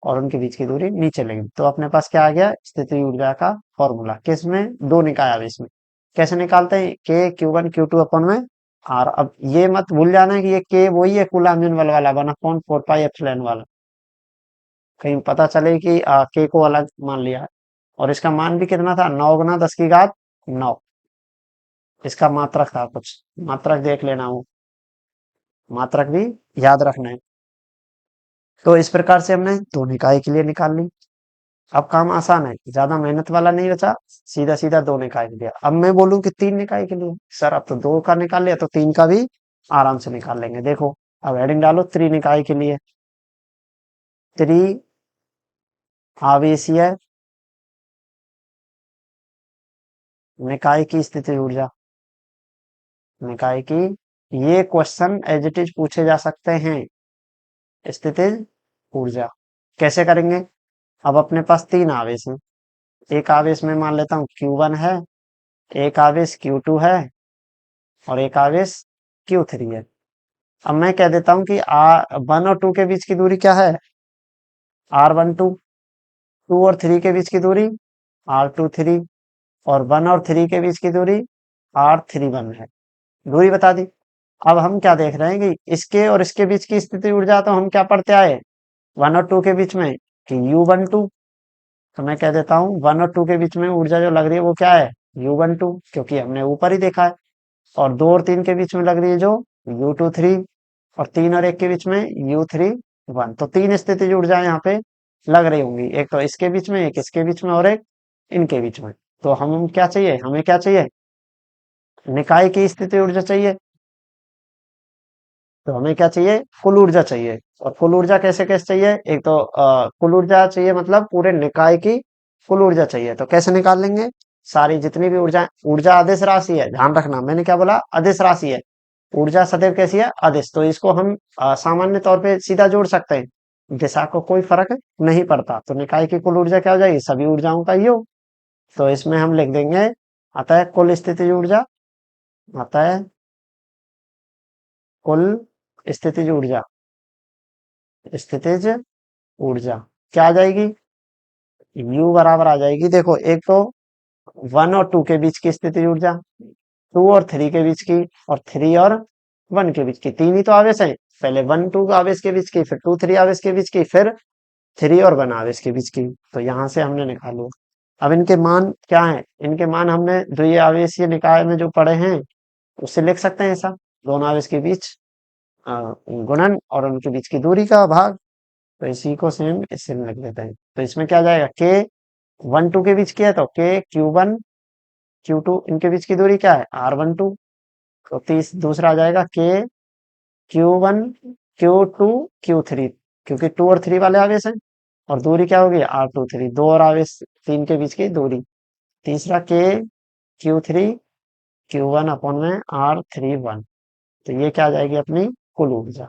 और उनके बीच की दूरी नीचे लगी। तो अपने पास क्या आ गया? स्थिति ऊर्जा का फॉर्मूला। किसमें? दो निकाय आवेश में। कैसे निकालते हैं? के Q1 Q2 अपन में आर। अब ये मत भूल जाना कि ये के वही है कूलम्ब बल वाला, 1/4 पाई एप्सिलॉन वाला। कहीं पता चले कि के को अलग मान लिया है। और इसका मान भी कितना था, 9 × 10⁻9। इसका मात्रक था कुछ, मात्रक देख लेना वो, मात्रक भी याद रखना है। तो इस प्रकार से हमने दो निकाय के लिए निकाल ली। अब काम आसान है, ज्यादा मेहनत वाला नहीं बचा, सीधा सीधा दो निकाय के लिए। अब मैं बोलूं कि तीन निकाय के लिए, सर अब तो दो का निकाल लिया, तो तीन का भी आराम से निकाल लेंगे। देखो अब हेडिंग डालो त्रिनिकाय के लिए। त्रि आवेशीय निकाय की स्थिति ऊर्जा, निकाय की, ये क्वेश्चन एज इट इज पूछे जा सकते हैं। स्थितिज ऊर्जा कैसे करेंगे? अब अपने पास तीन आवेश हैं। एक आवेश में मान लेता हूँ Q1 है, एक आवेश Q2 है, और एक आवेश Q3 है। अब मैं कह देता हूँ कि R1 और 2 के बीच की दूरी क्या है, R12। 2 और 3 के बीच की दूरी R23, और 1 और 3 के बीच की दूरी R31 है। दूरी बता दी। अब हम क्या देख रहे हैं कि इसके और इसके बीच की स्थिति ऊर्जा तो हम क्या पढ़ते आए, 1 और 2 के बीच में कि U12। तो मैं कह देता हूँ 1 और 2 के बीच में ऊर्जा जो लग रही है वो क्या है, U12, क्योंकि हमने ऊपर ही देखा है। और 2 और 3 के बीच में लग रही है जो U23, और 3 और 1 के बीच में U31। तो तीन स्थितिज ऊर्जा यहाँ पे लग रही होंगी, एक तो इसके बीच में, एक इसके बीच में, और एक इनके बीच में। तो हम क्या चाहिए, हमें क्या चाहिए, निकाय की स्थिति ऊर्जा चाहिए। तो हमें क्या चाहिए, कुल ऊर्जा चाहिए। और कुल ऊर्जा कैसे कैसे चाहिए, एक तो कुल ऊर्जा चाहिए, मतलब पूरे निकाय की कुल ऊर्जा चाहिए। तो कैसे निकाल लेंगे, सारी जितनी भी ऊर्जा, ऊर्जा अदिश राशि है, ध्यान रखना मैंने क्या बोला, अदिश राशि है। ऊर्जा सदैव कैसी है, अदिश। तो इसको हम सामान्य तौर पे सीधा जोड़ सकते हैं, दिशा को कोई फर्क नहीं पड़ता। तो निकाय की कुल ऊर्जा क्या हो जाएगी, सभी ऊर्जाओं का योग। तो इसमें हम लिख देंगे, अतः कुल स्थितिज ऊर्जा, अतः कुल स्थितिज ऊर्जा, स्थितिज ऊर्जा क्या आ जाएगी, यू बराबर आ जाएगी, देखो एक तो 1 और 2 के बीच की स्थितिज ऊर्जा, 2 और 3 के बीच की, और 3 और 1 के बीच की। तीन ही तो आवेश है, पहले 1 2 आवेश के बीच की, फिर 2 3 आवेश के बीच की, फिर 3 और 1 आवेश के बीच की। तो यहां से हमने निकालो। अब इनके मान क्या है, इनके मान हमने द्वितीय आवेशीय निकाय में जो पढ़े हैं उससे लिख सकते हैं ऐसा, दोनों आवेश के बीच गुणन और उनके बीच की दूरी का भाग। तो इसी को सेम इससे लिख देते हैं। तो इसमें क्या जाएगा, के 1 2 के बीच की है तो के Q1 Q2, इनके बीच की दूरी क्या है, R12। तो दूसरा आ जाएगा के Q1 Q2 Q3, क्योंकि 2 और 3 वाले आवेश हैं। और दूरी क्या होगी, R23, दो और आवेश तीन के बीच की दूरी। तीसरा के Q3 Q1 अपॉन में R31। तो ये क्या आ जाएगी अपनी कुल ऊर्जा।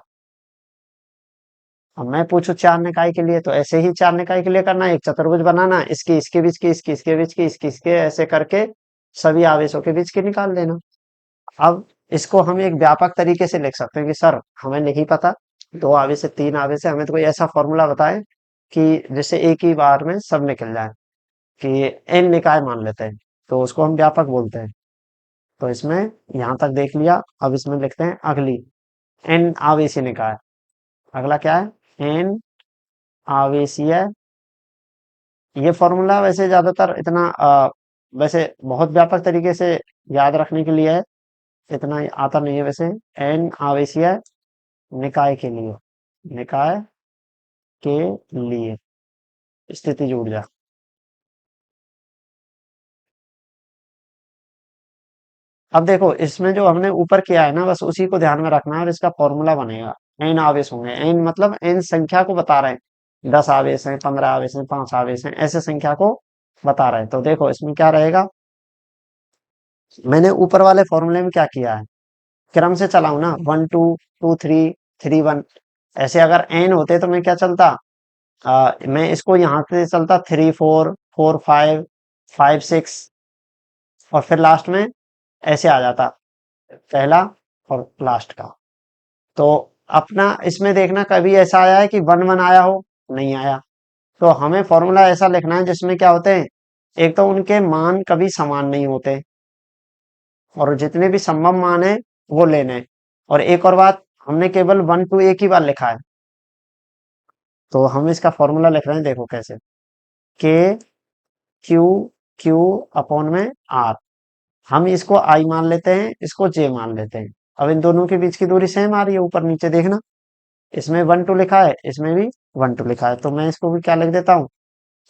अब मैं पूछू चार निकाय के लिए, तो ऐसे ही चार निकाय के लिए करना है, एक चतुर्भुज बनाना, इसकी इसके बीच की, इसकी इसके बीच की, इसकी इसके, ऐसे करके सभी आवेशों के बीच की निकाल देना। अब इसको हम एक व्यापक तरीके से लिख सकते हैं कि सर हमें नहीं पता, दो आवेश से तीन आवेश है, हमें तो कोई ऐसा फॉर्मूला बताए कि जिससे एक ही बार में सब निकल जाए, कि एन निकाय मान लेते हैं, तो उसको हम व्यापक बोलते हैं। तो इसमें यहां तक देख लिया, अब इसमें लिखते हैं अगली, एन आवेशीय निकाय। अगला क्या है, एन आवेशीय। ये फॉर्मूला वैसे ज्यादातर इतना वैसे बहुत व्यापक तरीके से याद रखने के लिए है, इतना आता नहीं है वैसे। एन आवेशीय निकाय के लिए, निकाय के लिए स्थितिज ऊर्जा। अब देखो इसमें जो हमने ऊपर किया है ना, बस उसी को ध्यान में रखना है, और इसका फॉर्मूला बनेगा। एन आवेश होंगे, एन मतलब एन संख्या को बता रहे हैं, 10 आवेश हैं, 15 आवेश हैं, 5 आवेश हैं, ऐसे संख्या को बता रहे हैं। तो देखो इसमें क्या रहेगा, मैंने ऊपर वाले फॉर्मूले में क्या किया है, क्रम से चलाऊ ना, 1 2 2 3 3 1। ऐसे अगर एन होते तो मैं क्या चलता, मैं इसको यहां से चलता 3 4 4 5 5 6, और फिर लास्ट में ऐसे आ जाता, पहला और लास्ट का। तो अपना इसमें देखना कभी ऐसा आया है कि 1 1 आया हो, नहीं आया। तो हमें फॉर्मूला ऐसा लिखना है जिसमें क्या होते हैं, एक तो उनके मान कभी समान नहीं होते, और जितने भी संभव मान है वो लेने हैं। और एक और बात, हमने केवल 1 2 एक ही बार लिखा है, तो हम इसका फॉर्मूला लिख रहे हैं, देखो कैसे। के क्यू क्यू अपॉन में आर। हम इसको आई मान लेते हैं, इसको जे मान लेते हैं। अब इन दोनों के बीच की दूरी सेम आ रही है, ऊपर नीचे देखना। इसमें 1 2 लिखा है, इसमें भी 1 2 लिखा है, तो मैं इसको भी क्या लिख देता हूँ,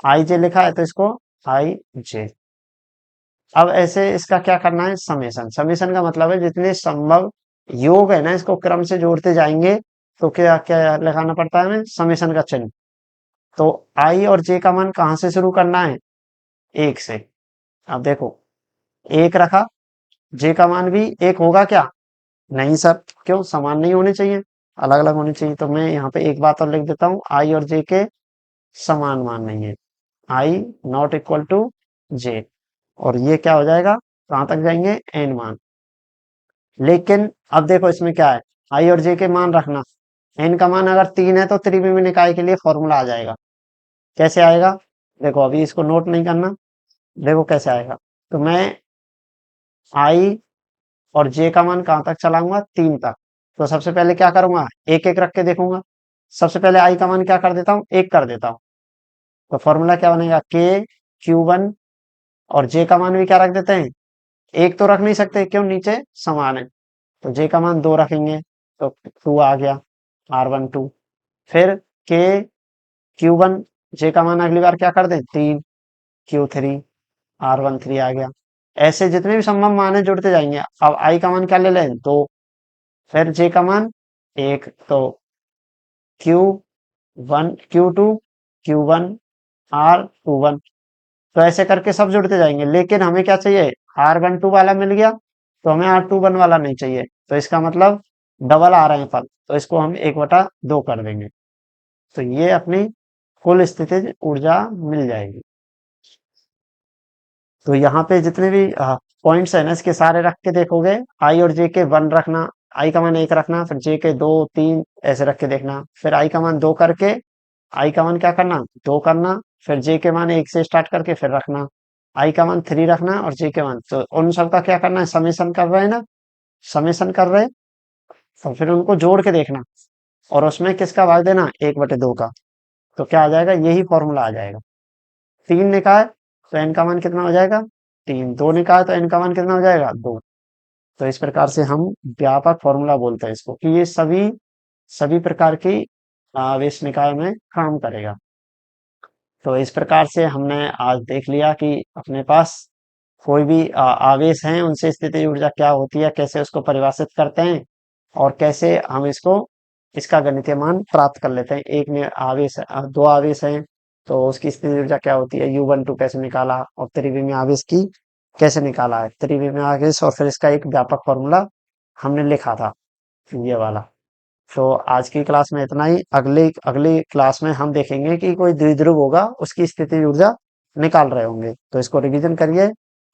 आई जे लिखा है तो इसको आई जे। अब ऐसे इसका क्या करना है, समेशन। समेशन का मतलब है जितने संभव योग है ना, इसको क्रम से जोड़ते जाएंगे। तो क्या क्या लगाना पड़ता है हमें, समेशन का चिन्ह। तो आई और जे का मान कहाँ से शुरू करना है, एक से। अब देखो, एक रखा, जे का मान भी एक होगा क्या, नहीं सर, क्यों, समान नहीं होने चाहिए, अलग अलग होने चाहिए। तो मैं यहाँ पे एक बात और लिख देता हूँ, आई और जे के समान मान नहीं है, आई नॉट इक्वल टू जे। और ये क्या हो जाएगा, कहां तक जाएंगे, एन मान। लेकिन अब देखो इसमें क्या है, आई और जे के मान रखना। एन का मान अगर 3 है तो त्रिविमीय निकाय के लिए फॉर्मूला आ जाएगा। कैसे आएगा, देखो अभी इसको नोट नहीं करना, देखो कैसे आएगा। तो मैं आई और जे का मान कहां तक चलाऊंगा, 3 तक। तो सबसे पहले क्या करूंगा, एक एक रख के देखूंगा। सबसे पहले आई का मान क्या कर देता हूँ, एक कर देता हूँ। तो फॉर्मूला क्या बनेगा, के Q1, और जे का मान भी क्या रख देते हैं, एक तो रख नहीं सकते, क्यों, नीचे समान है। तो जे का मान 2 रखेंगे, तो 2 आ गया, R12। फिर के Q1, जे का मान अगली बार क्या कर दें, 3, Q3, R13 आ गया। ऐसे जितने भी संभव मान है जुड़ते जाएंगे। अब आई का मान क्या ले लें, 2। फिर जे का मान 1, तो Q1 Q2 Q1 R21। तो ऐसे करके सब जुड़ते जाएंगे। लेकिन हमें क्या चाहिए, R12 वाला मिल गया, तो हमें R21 वाला नहीं चाहिए। तो इसका मतलब डबल आ रहे हैं पद, तो इसको हम 1/2 कर देंगे। तो ये अपनी कुल स्थितिज ऊर्जा मिल जाएगी। तो यहाँ पे जितने भी पॉइंट्स है ना, इसके सारे रख के देखोगे, आई और जे के 1 रखना, आई का मान 1 रखना, फिर जे के 2 3 ऐसे रख के देखना। फिर आई का मान 2 करके, आई का मान क्या करना, 2 करना। फिर जे के मान 1 से स्टार्ट करके फिर रखना। आई का मान 3 रखना, और जे के मान, तो उन सबका क्या करना है, समेशन कर रहे हैं ना, समेशन कर रहे हैं। तो फिर उनको जोड़ के देखना, और उसमें किसका भाग देना, 1/2 का। तो क्या आ जाएगा, यही फॉर्मूला आ जाएगा। 3 ने कहा है तो एन का मान कितना हो जाएगा, 3। 2 ने कहा है तो एन का मान कितना हो जाएगा, 2। तो इस प्रकार से हम व्यापक फॉर्मूला बोलते हैं इसको, कि ये सभी सभी प्रकार की आवेश निकाय में काम करेगा। तो इस प्रकार से हमने आज देख लिया कि अपने पास कोई भी आवेश है, उनसे स्थितिज ऊर्जा क्या होती है, कैसे उसको परिभाषित करते हैं, और कैसे हम इसको, इसका गणितीय मान प्राप्त कर लेते हैं। एक में आवेश, 2 आवेश हैं, तो उसकी स्थितिज ऊर्जा क्या होती है, U12 कैसे निकाला, और त्रिविमीय आवेश की कैसे निकाला है, त्रिविमीय आवेश, और फिर इसका एक व्यापक फॉर्मूला हमने लिखा था, ये वाला। तो आज की क्लास में इतना ही। अगली अगली क्लास में हम देखेंगे कि कोई द्विध्रुव होगा, उसकी स्थिति ऊर्जा निकाल रहे होंगे। तो इसको रिवीजन करिए,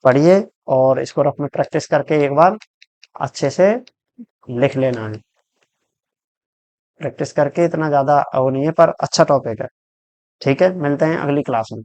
पढ़िए, और इसको रफ में प्रैक्टिस करके एक बार अच्छे से लिख लेना है। प्रैक्टिस करके इतना ज्यादा वो नहीं है, पर अच्छा टॉपिक है। ठीक है, मिलते हैं अगली क्लास में।